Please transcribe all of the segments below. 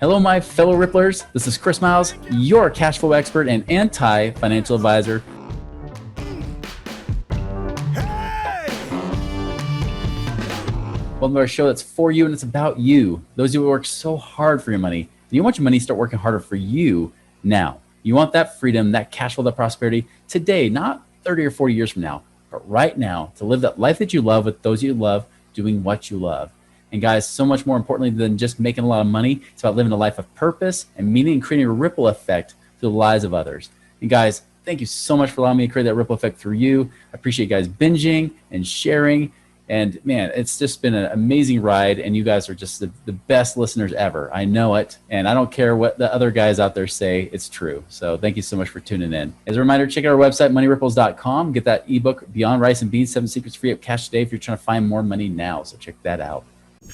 Hello, my fellow Ripplers. This is Chris Miles, your cash flow expert and anti-financial advisor. Welcome to our show that's for you and it's about you. Those of you who work so hard for your money. You want your money to start working harder for you now. You want that freedom, that cash flow, that prosperity today, not 30 or 40 years from now, but right now, to live that life that you love with those you love, doing what you love. And guys, so much more importantly than just making a lot of money, it's about living a life of purpose and meaning and creating a ripple effect through the lives of others. And guys, thank you so much for allowing me to create that ripple effect through you. I appreciate you guys binging and sharing. And man, it's just been an amazing ride. And you guys are just the best listeners ever. I know it. And I don't care what the other guys out there say, it's true. So thank you so much for tuning in. As a reminder, check out our website, moneyripples.com. Get that ebook, Beyond Rice and Beans, 7 Secrets to Free Up Cash Today if you're trying to find more money now. So check that out.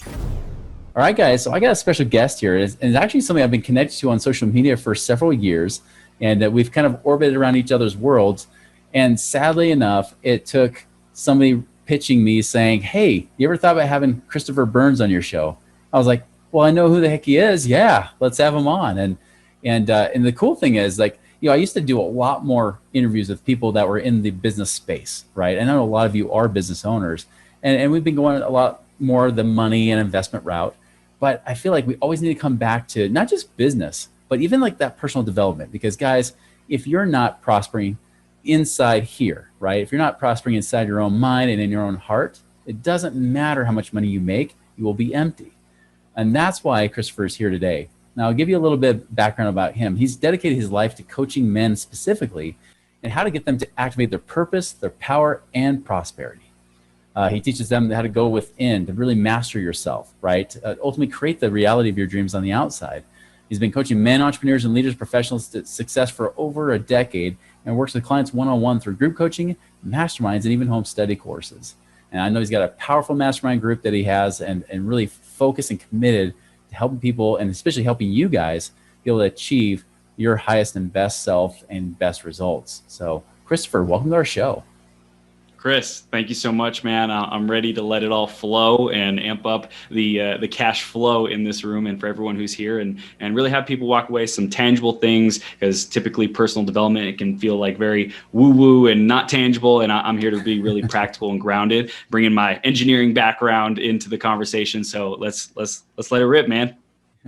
All right, guys. So I got a special guest here. And it's actually something I've been connected to on social media for several years. And we've kind of orbited around each other's worlds. And sadly enough, it took somebody pitching me saying, hey, you ever thought about having Christopher Burns on your show? I was like, well, I know who the heck he is. Yeah, let's have him on. And the cool thing is, like, I used to do a lot more interviews with people that were in the business space, right? I know a lot of you are business owners, and we've been going a lot more the money and investment route. But I feel like we always need to come back to not just business, but even like that personal development. Because guys, if you're not prospering inside here, right? If you're not prospering inside your own mind and in your own heart, it doesn't matter how much money you make, you will be empty. And that's why Christopher is here today. Now, I'll give you a little bit of background about him. He's dedicated his life to coaching men specifically and how to get them to activate their purpose, their power, and prosperity. He teaches them how to go within, to really master yourself, right? Ultimately create the reality of your dreams on the outside. He's been coaching men, entrepreneurs, and leaders, professionals to success for over a decade, and works with clients one-on-one through group coaching, masterminds, and even home study courses. And I know he's got a powerful mastermind group that he has and really focused and committed to helping people, and especially helping you guys be able to achieve your highest and best self and best results. So Christopher, welcome to our show. Chris, thank you so much, man. I'm ready to let it all flow and amp up the cash flow in this room and for everyone who's here, and really have people walk away some tangible things, because typically personal development, it can feel like very woo-woo and not tangible. And I'm here to be really practical and grounded, bringing my engineering background into the conversation. So let's let it rip, man.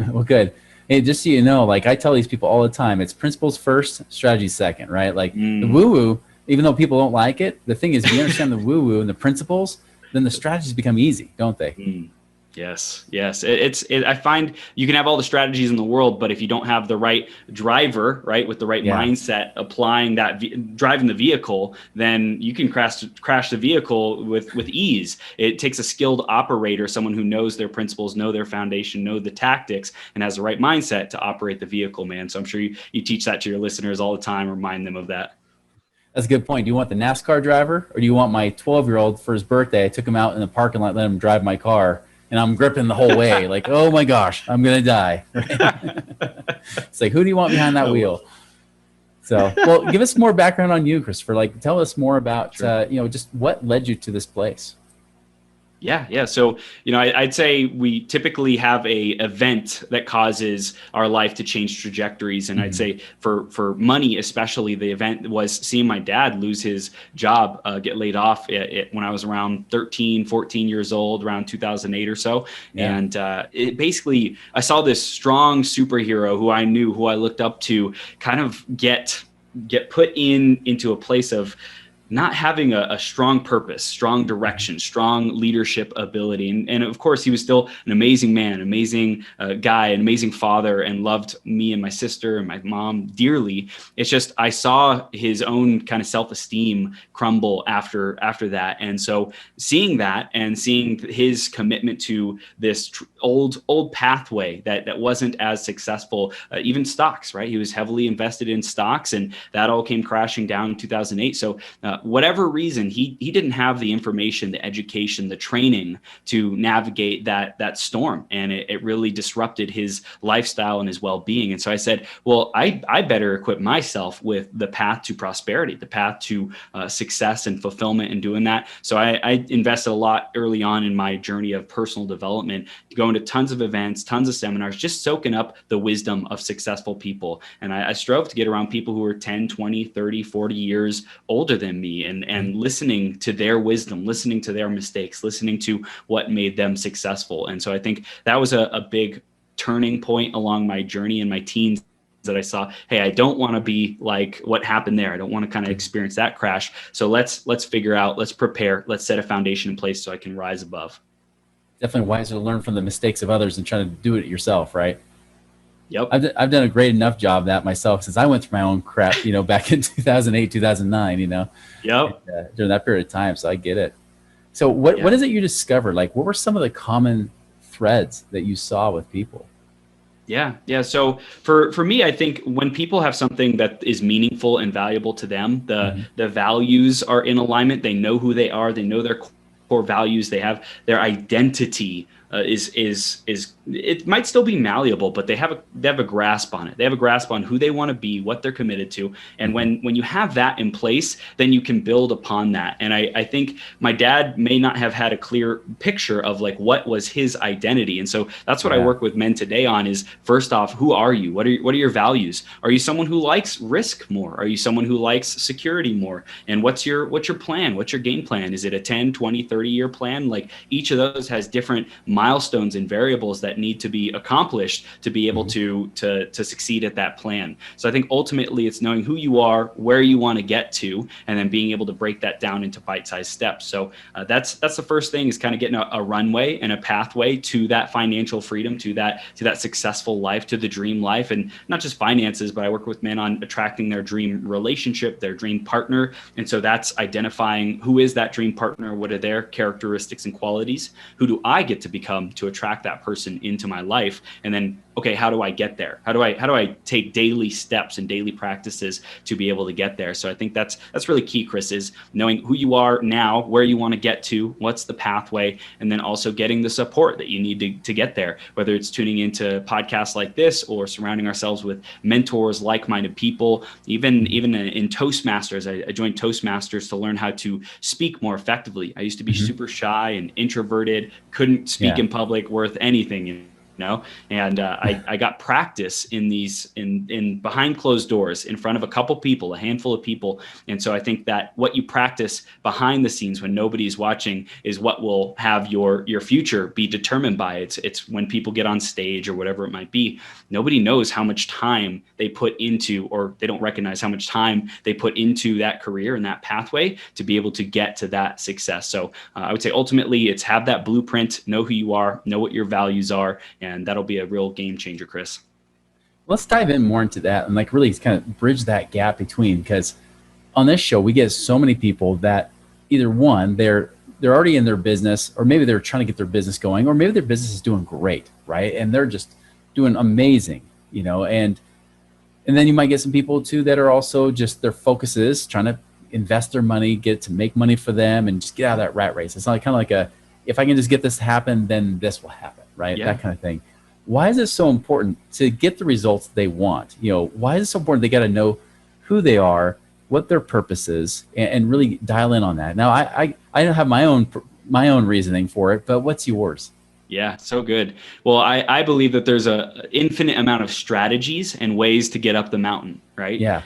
Well, good. Hey, just so you know, like I tell these people all the time, it's principles first, strategy second, right? Like the woo-woo, even though people don't like it, the thing is, if you understand the woo-woo and the principles, then the strategies become easy, don't they? Yes. I find you can have all the strategies in the world, but if you don't have the right driver, right, with the right mindset, applying that, driving the vehicle, then you can crash the vehicle with ease. It takes a skilled operator, someone who knows their principles, know their foundation, know the tactics, and has the right mindset to operate the vehicle, man. So I'm sure you teach that to your listeners all the time, remind them of that. That's a good point. Do you want the NASCAR driver, or do you want my 12-year-old for his birthday? I took him out in the parking lot, let him drive my car, and I'm gripping the whole way. Like, oh my gosh, I'm going to die. It's like, who do you want behind that wheel? So, well, give us more background on you, Christopher. Like, tell us more about, just what led you to this place. Yeah. So, I'd say we typically have a event that causes our life to change trajectories. And I'd say for money, especially, the event was seeing my dad lose his job, get laid off when I was around 13, 14 years old, around 2008 or so. Yeah. And it basically, I saw this strong superhero who I looked up to, kind of get put into a place of not having a strong purpose, strong direction, strong leadership ability. And of course, he was still an amazing man, amazing guy, an amazing father, and loved me and my sister and my mom dearly. It's just, I saw his own kind of self-esteem crumble after that. And so seeing that and seeing his commitment to this old pathway that wasn't as successful, even stocks, right? He was heavily invested in stocks, and that all came crashing down in 2008. So whatever reason, he didn't have the information, the education, the training to navigate that storm, and it really disrupted his lifestyle and his well-being. And so I said, well, I better equip myself with the path to prosperity, the path to success and fulfillment in doing that. So I invested a lot early on in my journey of personal development, going to tons of events, tons of seminars, just soaking up the wisdom of successful people. And I strove to get around people who were 10, 20, 30, 40 years older than me, and listening to their wisdom, listening to their mistakes, listening to what made them successful. And so I think that was a big turning point along my journey in my teens, that I saw, hey, I don't want to be like what happened there. I don't want to kind of experience that crash. So let's figure out, let's prepare, let's set a foundation in place so I can rise above. Definitely wiser to learn from the mistakes of others and try to do it yourself, right? Yep. I've done a great enough job of that myself, since I went through my own crap, back in 2008, 2009, Yep. during that period of time. So I get it. So what is it you discovered? Like, what were some of the common threads that you saw with people? Yeah. So for me, I think when people have something that is meaningful and valuable to them, the values are in alignment. They know who they are. They know their core values. They have their identity. Is it might still be malleable, but they have a grasp on it. They have a grasp on who they want to be, what they're committed to, and when you have that in place, then you can build upon that. And I think my dad may not have had a clear picture of like what was his identity, and so that's what I work with men today on. Is first off, who are you? What are your values? Are you someone who likes risk more? Are you someone who likes security more? And what's your plan? What's your game plan? Is it a 10, 20, 30-year plan? Like each of those has different milestones and variables that need to be accomplished to be able to succeed at that plan. So I think ultimately it's knowing who you are, where you want to get to, and then being able to break that down into bite-sized steps. So that's the first thing, is kind of getting a runway and a pathway to that financial freedom, to that successful life, to the dream life. And not just finances, but I work with men on attracting their dream relationship, their dream partner. And so that's identifying who is that dream partner, what are their characteristics and qualities, who do I get to become to attract that person into my life, and then, okay, how do I get there? How do I take daily steps and daily practices to be able to get there? So I think that's really key, Chris, is knowing who you are now, where you want to get to, what's the pathway, and then also getting the support that you need to get there, whether it's tuning into podcasts like this or surrounding ourselves with mentors, like-minded people. Even in Toastmasters, I joined Toastmasters to learn how to speak more effectively. I used to be super shy and introverted, couldn't speak in public worth anything, and I got practice in behind closed doors, in front of a couple people, a handful of people. And so I think that what you practice behind the scenes when nobody's watching is what will have your future be determined by. It's when people get on stage or whatever it might be, nobody knows how much time they put into, or they don't recognize how much time they put into that career and that pathway to be able to get to that success. So I would say ultimately it's have that blueprint, know who you are, know what your values are, and that'll be a real game changer, Chris. Let's dive in more into that and like really kind of bridge that gap between, because on this show we get so many people that either one, they're already in their business, or maybe they're trying to get their business going, or maybe their business is doing great, right? And they're just doing amazing, and then you might get some people too that are also just, their focus is trying to invest their money, get to make money for them, and just get out of that rat race. It's not kind of like if I can just get this to happen, then this will happen, right? Yeah. That kind of thing. Why is it so important to get the results they want? Why is it so important? They got to know who they are, what their purpose is, and really dial in on that. Now, I have my own reasoning for it, but what's yours? Yeah, so good. Well, I believe that there's a infinite amount of strategies and ways to get up the mountain, right? Yeah.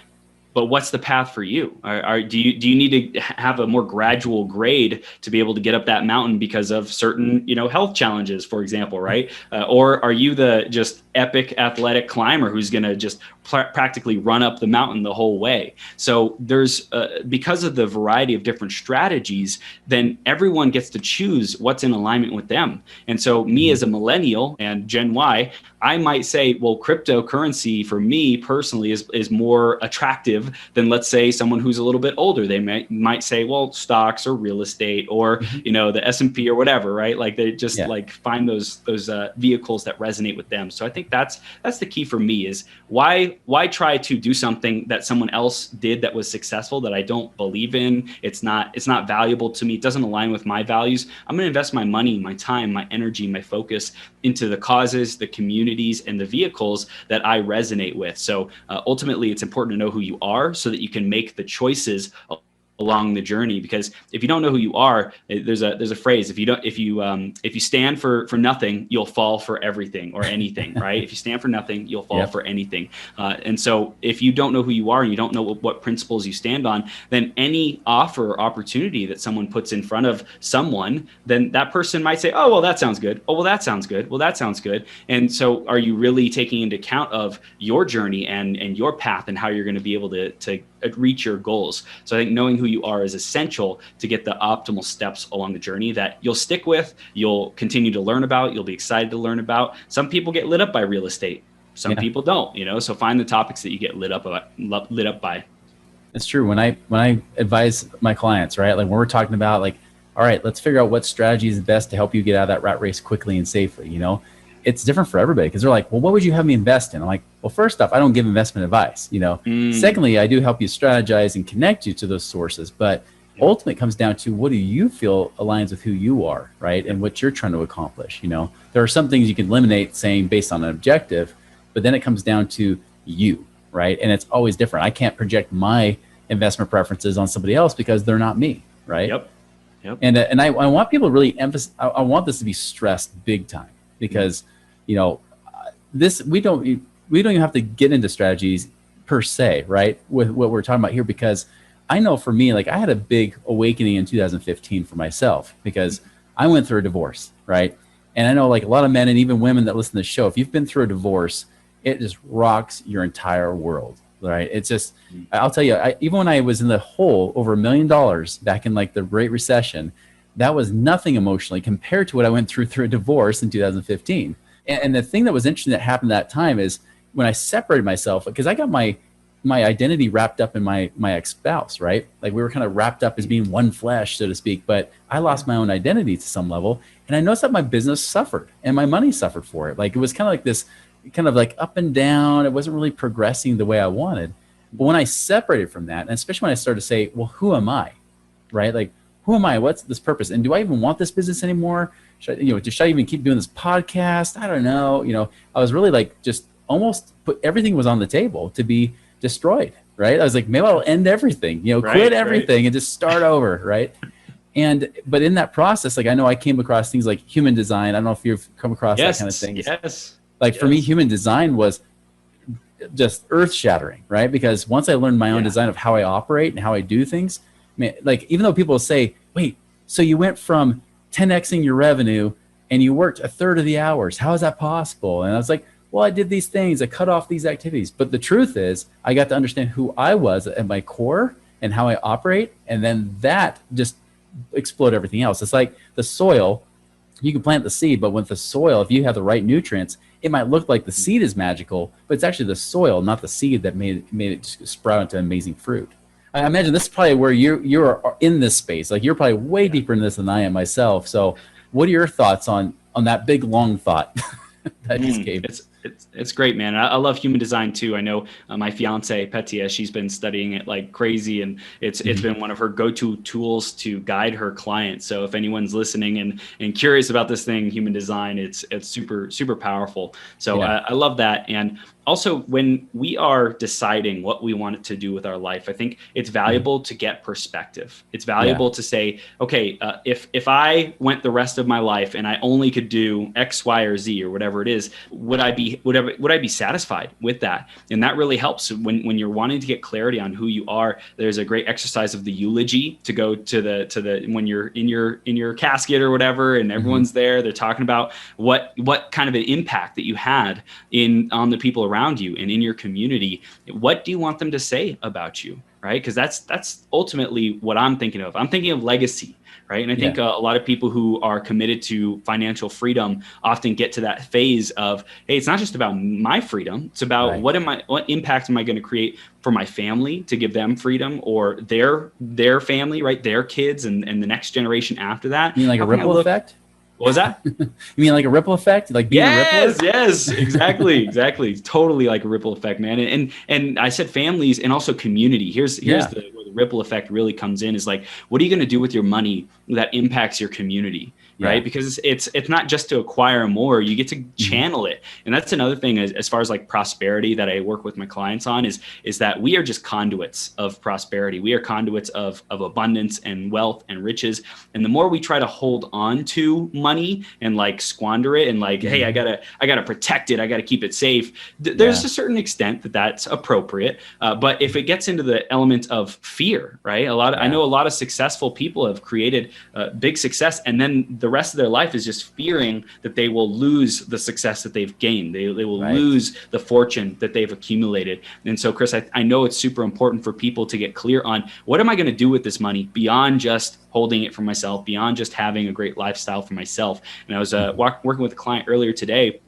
But what's the path for you? Do you need to have a more gradual grade to be able to get up that mountain because of certain health challenges, for example, right? Or are you the just epic athletic climber who's going to just practically run up the mountain the whole way? So there's because of the variety of different strategies, then everyone gets to choose what's in alignment with them. And so me as a millennial and Gen Y, I might say, well, cryptocurrency for me personally is more attractive than, let's say, someone who's a little bit older. They might say, well, stocks or real estate or the S&P or whatever, right? Like they just like find those vehicles that resonate with them. So I think that's the key for me, is why why try to do something that someone else did that was successful that I don't believe in? It's not valuable to me. It doesn't align with my values. I'm going to invest my money, my time, my energy, my focus into the causes, the communities, and the vehicles that I resonate with. So ultimately, it's important to know who you are so that you can make the choices along the journey. Because if you don't know who you are, there's a phrase: if you stand for nothing, you'll fall for everything or anything, right? If you stand for nothing, you'll fall for anything. And so if you don't know who you are and you don't know what principles you stand on, then any offer or opportunity that someone puts in front of someone, then that person might say, oh, well, that sounds good. Oh, well, that sounds good. Well, that sounds good. And so are you really taking into account of your journey and your path and how you're going to be able to reach your goals? So I think knowing who you are is essential to get the optimal steps along the journey that you'll stick with, you'll continue to learn about, you'll be excited to learn about. Some people get lit up by real estate. Some people don't, so find the topics that you get lit up by. It's true. When I advise my clients, right? Like when we're talking about like, all right, let's figure out what strategy is best to help you get out of that rat race quickly and safely, it's different for everybody because they're like, well, what would you have me invest in? I'm like, well, first off, I don't give investment advice, Secondly, I do help you strategize and connect you to those sources. But ultimately it comes down to what do you feel aligns with who you are, right? And what you're trying to accomplish. There are some things you can eliminate saying based on an objective, but then it comes down to you, right? And it's always different. I can't project my investment preferences on somebody else because they're not me, right? Yep. And I want people to really emphasize, I want this to be stressed big time because this we don't even have to get into strategies per se, right? With what we're talking about here, because I know for me, like I had a big awakening in 2015 for myself because I went through a divorce, right? And I know like a lot of men and even women that listen to the show, if you've been through a divorce, it just rocks your entire world, right? It's just, I'll tell you, even when I was in the hole over $1 million back in like the Great Recession, that was nothing emotionally compared to what I went through a divorce in 2015. And the thing that was interesting that happened that time is when I separated myself, because I got my identity wrapped up in my ex-spouse, right? Like we were kind of wrapped up as being one flesh, so to speak, but I lost my own identity to some level. And I noticed that my business suffered and my money suffered for it. Like it was kind of like this kind of like up and down. It wasn't really progressing the way I wanted. But when I separated from that, and especially when I started to say, well, who am I, right? Like, who am I? What's this purpose? And do I even want this business anymore? Should I even keep doing this podcast? I don't know. I was really like just almost everything was on the table to be destroyed, right? I was like, maybe I'll end everything, quit everything and just start over, right? But in that process, like I know I came across things like human design. I don't know if you've come across that kind of thing. Yes. Like for me, human design was just earth shattering, right? Because once I learned my own design of how I operate and how I do things, man, like even though people say, wait, so you went from 10xing your revenue and you worked a third of the hours. How is that possible? And I was like, well, I did these things. I cut off these activities. But the truth is I got to understand who I was at my core and how I operate. And then that just exploded everything else. It's like the soil. You can plant the seed, but with the soil, if you have the right nutrients, it might look like the seed is magical, but it's actually the soil, not the seed, that made it sprout into amazing fruit. I imagine this is probably where you're in this space. Like you're probably way deeper in this than I am myself. So what are your thoughts on that big, long thought that just gave? It's great, man. I love human design too. I know my fiance Petia, she's been studying it like crazy, and it's been one of her go-to tools to guide her clients. So if anyone's listening and curious about this thing, human design, it's super, super powerful. So I love that. And also, when we are deciding what we want to do with our life, I think it's valuable to get perspective. It's valuable to say, okay, if I went the rest of my life and I only could do X, Y, or Z or whatever it is, would I be satisfied with that? And that really helps when you're wanting to get clarity on who you are. There's a great exercise of the eulogy to go to the when you're in your casket or whatever, and everyone's there. They're talking about what kind of an impact that you had on the people around you and in your community. What do you want them to say about you, right? Because that's ultimately what I'm thinking of. I'm thinking of legacy, right? And I think a lot of people who are committed to financial freedom often get to that phase of, hey, it's not just about my freedom. It's about what impact am I going to create for my family to give them freedom, or their family, right? Their kids and the next generation after that. You mean like a ripple effect? What was that? You mean like a ripple effect, like being a rippler? Yes, exactly. Totally like a ripple effect, man. And I said families and also community. Here's Yeah. the where the ripple effect really comes in is like, what are you going to do with your money that impacts your community? Yeah. Right? Because it's not just to acquire more, you get to Hmm. channel it. And that's another thing as far as like prosperity that I work with my clients on is that we are just conduits of prosperity. We are conduits of abundance and wealth and riches. And the more we try to hold on to money and like squander it and like, hey, Hmm. I gotta protect it, I gotta keep it safe. There's Yeah. a certain extent that that's appropriate, but if it gets into the element of fear, right? I Yeah. know a lot of successful people have created big success, and then the rest of their life is just fearing that they will lose the success that they've gained. They will Right. lose the fortune that they've accumulated. And so, Chris, I know it's super important for people to get clear on what am I going to do with this money beyond just holding it for myself, beyond just having a great lifestyle for myself. And I was Mhm. working with a client earlier today,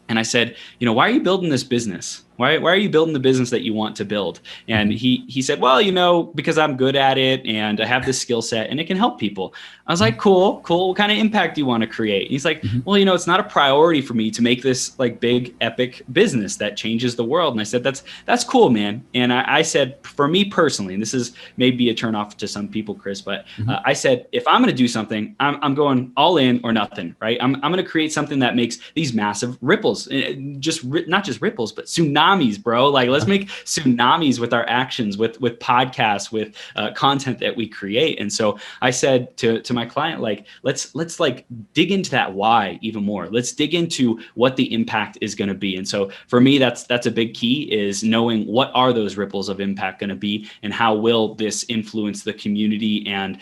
and I said, why are you building this business? Why are you building the business that you want to build? And Mhm. he said, well, because I'm good at it and I have this skill set and it can help people. I was Mhm. like, cool. What kind of impact do you want to create? And he's like, Mhm. well, it's not a priority for me to make this like big epic business that changes the world. And I said, that's cool, man. And I said, for me personally, and this is maybe a turnoff to some people, Chris, but Mhm. I said, if I'm going to do something, I'm going all in or nothing, right? I'm going to create something that makes these massive ripples, not just ripples, but tsunamis, bro. Like let's make tsunamis with our actions, with podcasts, with content that we create. And so I said to my client, like, let's like dig into that why even more. Let's dig into what the impact is going to be. And so for me, that's a big key is knowing what are those ripples of impact going to be and how will this influence the community and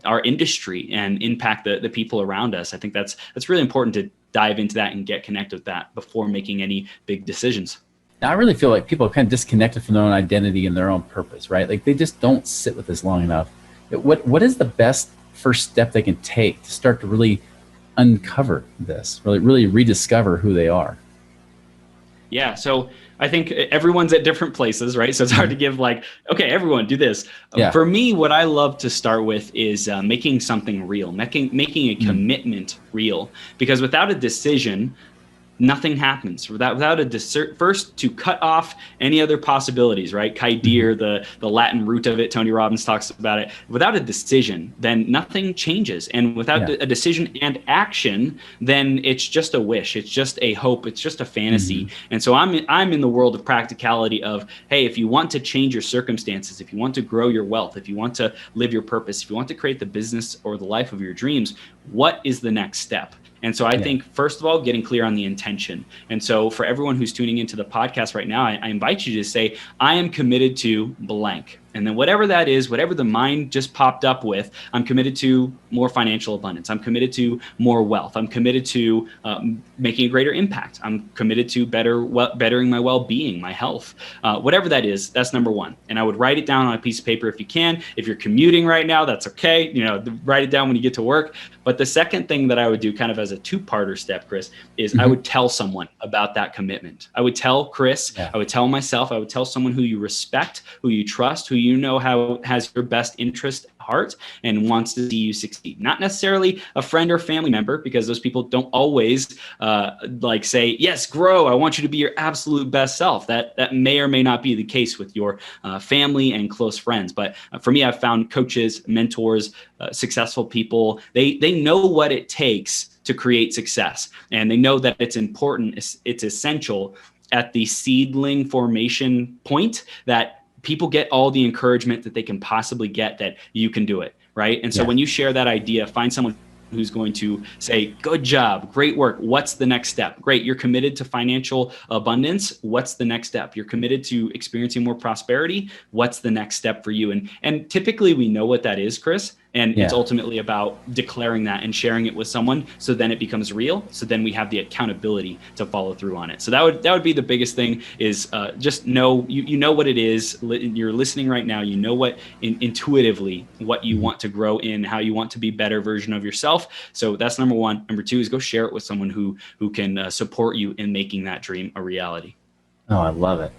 our industry and impact the people around us. I think that's really important to dive into that and get connected with that before making any big decisions. Now, I really feel like people are kind of disconnected from their own identity and their own purpose, right? Like they just don't sit with this long enough. What is the best first step they can take to start to really uncover this, really rediscover who they are? Yeah. So I think everyone's at different places, right? So it's hard Mhm. to give like, okay, everyone do this. Yeah. For me, what I love to start with is making something real, making a Mm. commitment real, because without a decision, nothing happens without a first to cut off any other possibilities, right? Mhm. Kaidir, the Latin root of it, Tony Robbins talks about it. Without a decision, then nothing changes, and without Yeah. a decision and action, then it's just a wish, it's just a hope, it's just a fantasy. Mhm. And so I'm in the world of practicality of, hey, if you want to change your circumstances, if you want to grow your wealth, if you want to live your purpose, if you want to create the business or the life of your dreams, what is the next step? And so I Yeah. think, first of all, getting clear on the intention. And so for everyone who's tuning into the podcast right now, I invite you to say, I am committed to blank. And then whatever that is, whatever the mind just popped up with, I'm committed to more financial abundance. I'm committed to more wealth. I'm committed to making a greater impact. I'm committed to bettering my well-being, my health. Whatever that is, that's number one. And I would write it down on a piece of paper if you can. If you're commuting right now, that's okay. Write it down when you get to work. But the second thing that I would do kind of as a two-parter step, Chris, is I Mhm. would tell someone about that commitment. I would tell Chris, Yeah. I would tell myself, I would tell someone who you respect, who you trust, who how has your best interest at heart and wants to see you succeed. Not necessarily a friend or family member, because those people don't always like say, yes, grow. I want you to be your absolute best self. That may or may not be the case with your family and close friends. But for me, I've found coaches, mentors, successful people, they know what it takes to create success, and they know that it's important, it's essential at the seedling formation point that people get all the encouragement that they can possibly get that you can do it, right? And so Yeah. when you share that idea, find someone who's going to say, good job, great work, what's the next step? Great, you're committed to financial abundance, what's the next step? You're committed to experiencing more prosperity, what's the next step for you? And typically we know what that is, Chris, and it's Yeah. ultimately about declaring that and sharing it with someone, so then it becomes real, so then we have the accountability to follow through on it. So that would be the biggest thing, is just know, you know what it is. You're listening right now, you know what intuitively what you Mhm. want to grow in, how you want to be better version of yourself. So that's number one. Number two is go share it with someone who can support you in making that dream a reality. Oh, I love it.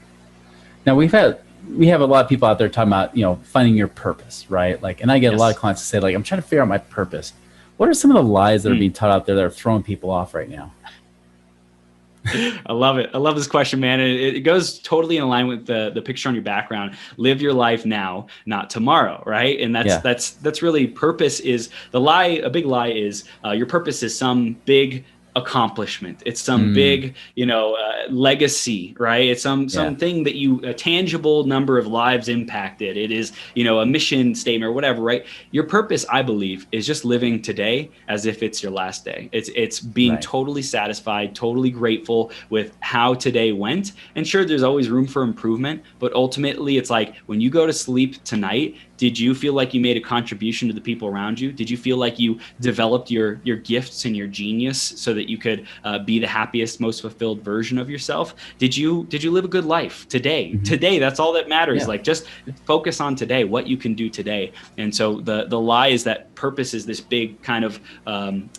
Now we have a lot of people out there talking about finding your purpose, right? Like, and I get a lot of Yes. clients to say like, I'm trying to figure out my purpose. What are some of the lies that are being taught out there that are throwing people off right now? I love it. I love this question, man. It goes totally in line with the picture on your background. Live your life now, not tomorrow, right? And that's really purpose is the lie. A big lie is your purpose is some big accomplishment. It's some big, legacy, right? It's something that a tangible number of lives impacted. It is, a mission statement or whatever, right? Your purpose, I believe, is just living today as if it's your last day. It's being totally satisfied, totally grateful with how today went. And sure, there's always room for improvement, but ultimately it's like when you go to sleep tonight, did you feel like you made a contribution to the people around you? Did you feel like you developed your gifts and your genius so that you could be the happiest, most fulfilled version of yourself? Did you live a good life today? Today, that's all that matters. Like just focus on today, what you can do today. And so the lie is that purpose is this big kind of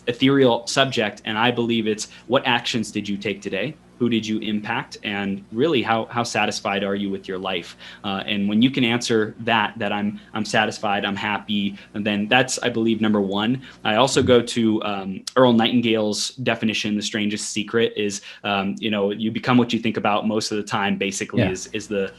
ethereal subject, and I believe it's what actions did you take today? Who did you impact? And really, how satisfied are you with your life? And when you can answer that I'm satisfied, I'm happy, and then that's, I believe, number one. I also go to Earl Nightingale's definition. The strangest secret is, you become what you think about most of the time. Basically, is the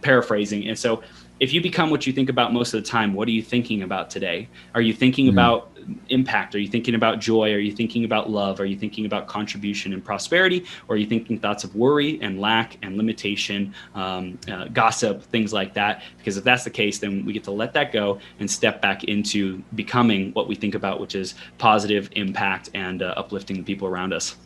paraphrasing. And so, if you become what you think about most of the time, what are you thinking about today? Are you thinking about impact? Are you thinking about joy? Are you thinking about love? Are you thinking about contribution and prosperity? Or are you thinking thoughts of worry and lack and limitation, gossip, things like that? Because if that's the case, then we get to let that go and step back into becoming what we think about, which is positive impact and uplifting the people around us.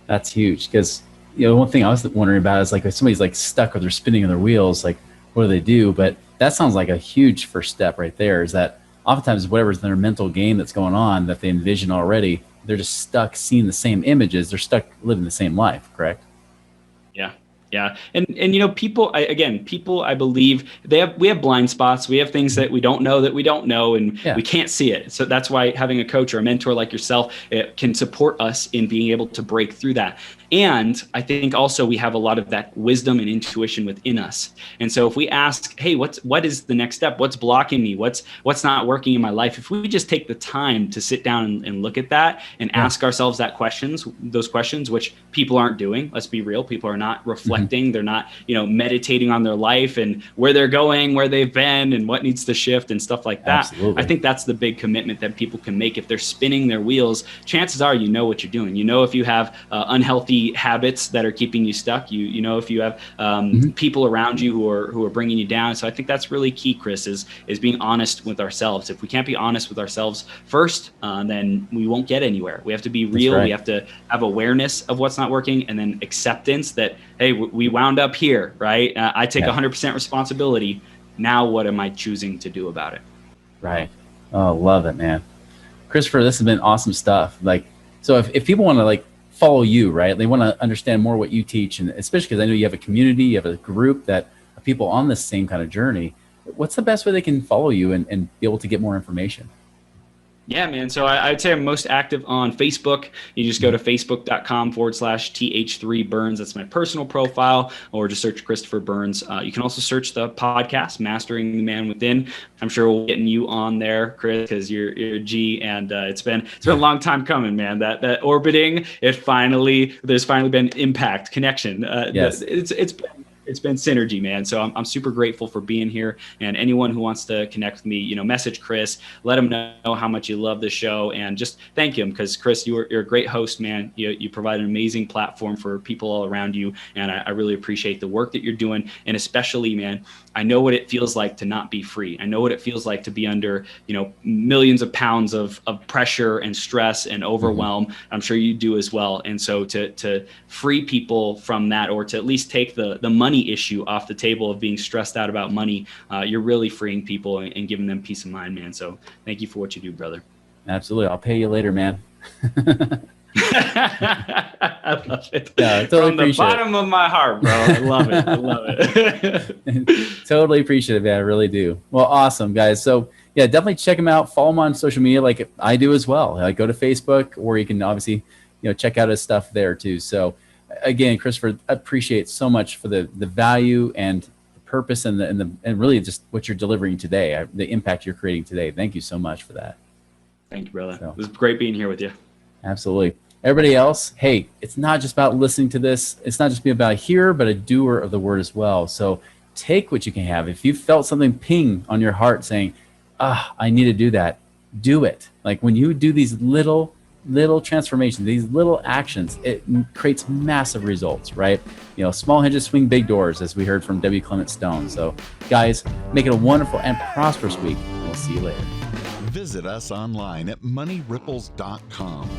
That's huge. Because, one thing I was wondering about is like if somebody's like stuck or they're spinning on their wheels, like what do they do? But that sounds like a huge first step right there, is that oftentimes whatever's in their mental game that's going on that they envision already, they're just stuck seeing the same images. They're stuck living the same life, correct? Yeah. Yeah. And people, I believe we have blind spots. We have things that we don't know, and we can't see it. So that's why having a coach or a mentor like yourself, it can support us in being able to break through that. And I think also we have a lot of that wisdom and intuition within us. And so if we ask, hey, what is the next step? What's blocking me? What's not working in my life? If we just take the time to sit down and look at that and ask ourselves those questions, which people aren't doing. Let's be real. People are not reflecting. They're not, meditating on their life and where they're going, where they've been, and what needs to shift and stuff like that. Absolutely. I think that's the big commitment that people can make. If they're spinning their wheels, chances are what you're doing. If you have unhealthy habits that are keeping you stuck, if you have people around you who are bringing you down. So I think that's really key, Chris, is being honest with ourselves. If we can't be honest with ourselves first, then we won't get anywhere. We have to be real. Right. We have to have awareness of what's not working, and then acceptance that, hey, we wound up here, right? I take 100% responsibility. Now what am I choosing to do about it? Right. Oh, love it, man. Christopher, this has been awesome stuff. Like, so if people want to like follow you, right? They want to understand more what you teach, and especially because I know you have a community, you have a group that of people on this same kind of journey. What's the best way they can follow you and be able to get more information? Yeah, man. So I'd say I'm most active on Facebook. You just go to facebook.com/TH3Burns. That's my personal profile, or just search Christopher Burns. You can also search the podcast, Mastering the Man Within. I'm sure we'll get you on there, Chris, because you're a G, and it's been a long time coming, man. That orbiting, there's finally been impact, connection. Yes. It's been synergy, man. So I'm super grateful for being here. And anyone who wants to connect with me, message Chris, let him know how much you love the show, and just thank him, because Chris, you're a great host, man. You provide an amazing platform for people all around you, and I really appreciate the work that you're doing. And especially, man, I know what it feels like to not be free. I know what it feels like to be under, millions of pounds of pressure and stress and overwhelm. I'm sure you do as well. And so to free people from that, or to at least take the money issue off the table of being stressed out about money, you're really freeing people and giving them peace of mind, man. So thank you for what you do, brother. Absolutely. I'll pay you later, man. I love it. Yeah, totally. From the bottom of my heart, bro. I love it. Totally appreciate it, man. I really do. Well, awesome, guys. So yeah, definitely check him out. Follow him on social media, like I do as well. Go to Facebook, or you can obviously, check out his stuff there too. So again, Christopher, I appreciate so much for the value and the purpose and really just what you're delivering today, the impact you're creating today. Thank you so much for that. Thank you, brother. So. It was great being here with you. Absolutely. Everybody else, hey, it's not just about listening to this. It's not just being about a hearer, but a doer of the word as well. So take what you can have. If you felt something ping on your heart saying, I need to do that, do it. Like when you do these little transformations, these little actions, it creates massive results, right? You know, small hinges swing big doors, as we heard from W. Clement Stone. So guys, make it a wonderful and prosperous week. We'll see you later. Visit us online at moneyripples.com